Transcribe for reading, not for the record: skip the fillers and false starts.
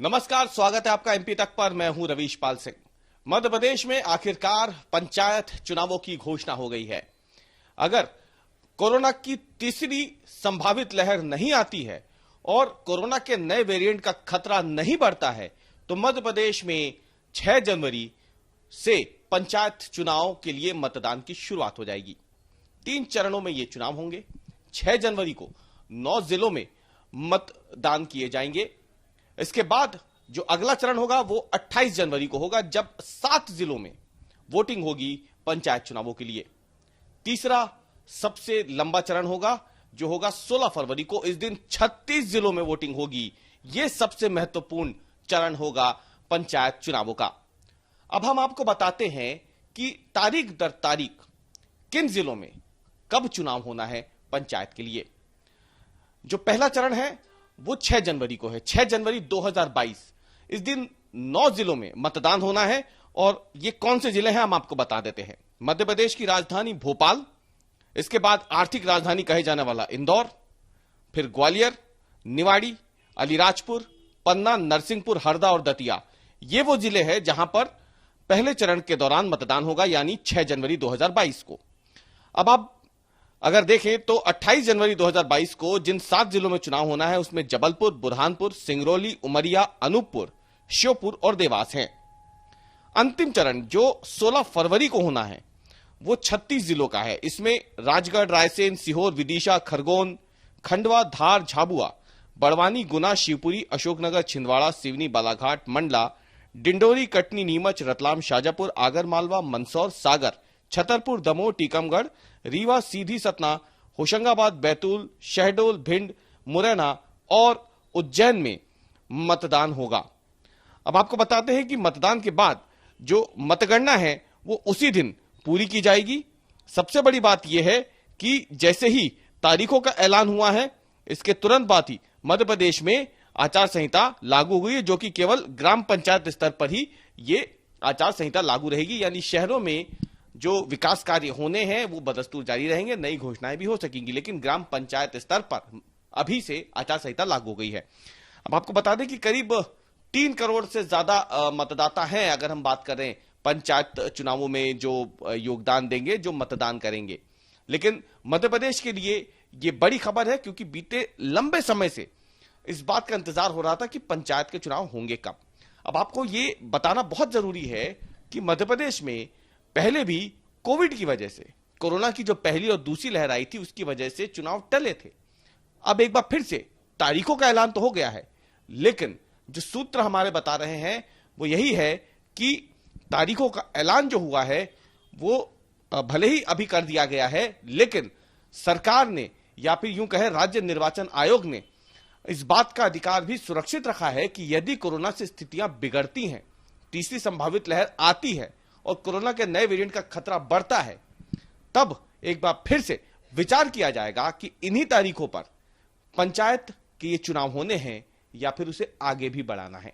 नमस्कार, स्वागत है आपका एमपी तक पर। मैं हूं रवीश पाल सिंह। मध्य प्रदेश में आखिरकार पंचायत चुनावों की घोषणा हो गई है। अगर कोरोना की तीसरी संभावित लहर नहीं आती है और कोरोना के नए वेरिएंट का खतरा नहीं बढ़ता है तो मध्य प्रदेश में 6 जनवरी से पंचायत चुनाव के लिए मतदान की शुरुआत हो जाएगी। 3 चरणों में ये चुनाव होंगे। 6 जनवरी को 9 जिलों में मतदान किए जाएंगे। इसके बाद जो अगला चरण होगा वो 28 जनवरी को होगा, जब 7 जिलों में वोटिंग होगी पंचायत चुनावों के लिए। तीसरा सबसे लंबा चरण होगा जो होगा 16 फरवरी को। इस दिन 36 जिलों में वोटिंग होगी। यह सबसे महत्वपूर्ण चरण होगा पंचायत चुनावों का। अब हम आपको बताते हैं कि तारीख दर तारीख किन जिलों में कब चुनाव होना है पंचायत के लिए। जो पहला चरण है वो 6 जनवरी को है, 6 जनवरी 2022। इस दिन 9 जिलों में मतदान होना है और ये कौन से जिले हैं हम आपको बता देते हैं। मध्य प्रदेश की राजधानी भोपाल, इसके बाद आर्थिक राजधानी कहे जाने वाला इंदौर, फिर ग्वालियर, निवाड़ी, अलीराजपुर, पन्ना, नरसिंहपुर, हरदा और दतिया। ये वो जिले हैं जहां पर पहले चरण के दौरान मतदान होगा, यानी 6 जनवरी 2022 को। अब आप अगर देखें तो 28 जनवरी 2022 को जिन 7 जिलों में चुनाव होना है उसमें जबलपुर, बुरहानपुर, सिंगरौली, उमरिया, अनूपपुर, श्योपुर और देवास हैं। अंतिम चरण जो 16 फरवरी को होना है वो 36 जिलों का है। इसमें राजगढ़, रायसेन, सीहोर, विदिशा, खरगोन, खंडवा, धार, झाबुआ, बड़वानी, गुना, शिवपुरी, अशोकनगर, छिंदवाड़ा, सिवनी, बालाघाट, मंडला, डिंडोरी, कटनी, नीमच, रतलाम, शाजापुर, आगरमालवा, मंदसौर, सागर, छतरपुर, दमोह, टीकमगढ़, रीवा, सीधी, सतना, होशंगाबाद, बैतूल, शहडोल, भिंड, मुरैना और उज्जैन में मतदान होगा। अब आपको बताते हैं कि मतदान के बाद जो मतगणना है वो उसी दिन पूरी की जाएगी। सबसे बड़ी बात यह है कि जैसे ही तारीखों का ऐलान हुआ है इसके तुरंत बाद ही मध्य प्रदेश में आचार संहिता लागू हुई है, जो कि केवल ग्राम पंचायत स्तर पर ही ये आचार संहिता लागू रहेगी। यानी शहरों में जो विकास कार्य होने हैं वो बदस्तूर जारी रहेंगे, नई घोषणाएं भी हो सकेंगी, लेकिन ग्राम पंचायत स्तर पर अभी से आचार संहिता लागू हो गई है। अब आपको बता दें कि करीब 3 करोड़ से ज्यादा मतदाता हैं। अगर हम बात करें पंचायत चुनावों में जो योगदान देंगे, जो मतदान करेंगे। लेकिन मध्य प्रदेश के लिए यह बड़ी खबर है, क्योंकि बीते लंबे समय से इस बात का इंतजार हो रहा था कि पंचायत के चुनाव होंगे कब। अब आपको यह बताना बहुत जरूरी है कि मध्य प्रदेश में पहले भी कोविड की वजह से, कोरोना की जो पहली और दूसरी लहर आई थी उसकी वजह से चुनाव टले थे। अब एक बार फिर से तारीखों का ऐलान तो हो गया है, लेकिन जो सूत्र हमारे बता रहे हैं वो यही है कि तारीखों का ऐलान जो हुआ है वो भले ही अभी कर दिया गया है, लेकिन सरकार ने या फिर यूं कहे राज्य निर्वाचन आयोग ने इस बात का अधिकार भी सुरक्षित रखा है कि यदि कोरोना से स्थितियां बिगड़ती हैं, तीसरी संभावित लहर आती है और कोरोना के नए वेरिएंट का खतरा बढ़ता है, तब एक बार फिर से विचार किया जाएगा कि इन्हीं तारीखों पर पंचायत के ये चुनाव होने हैं या फिर उसे आगे भी बढ़ाना है।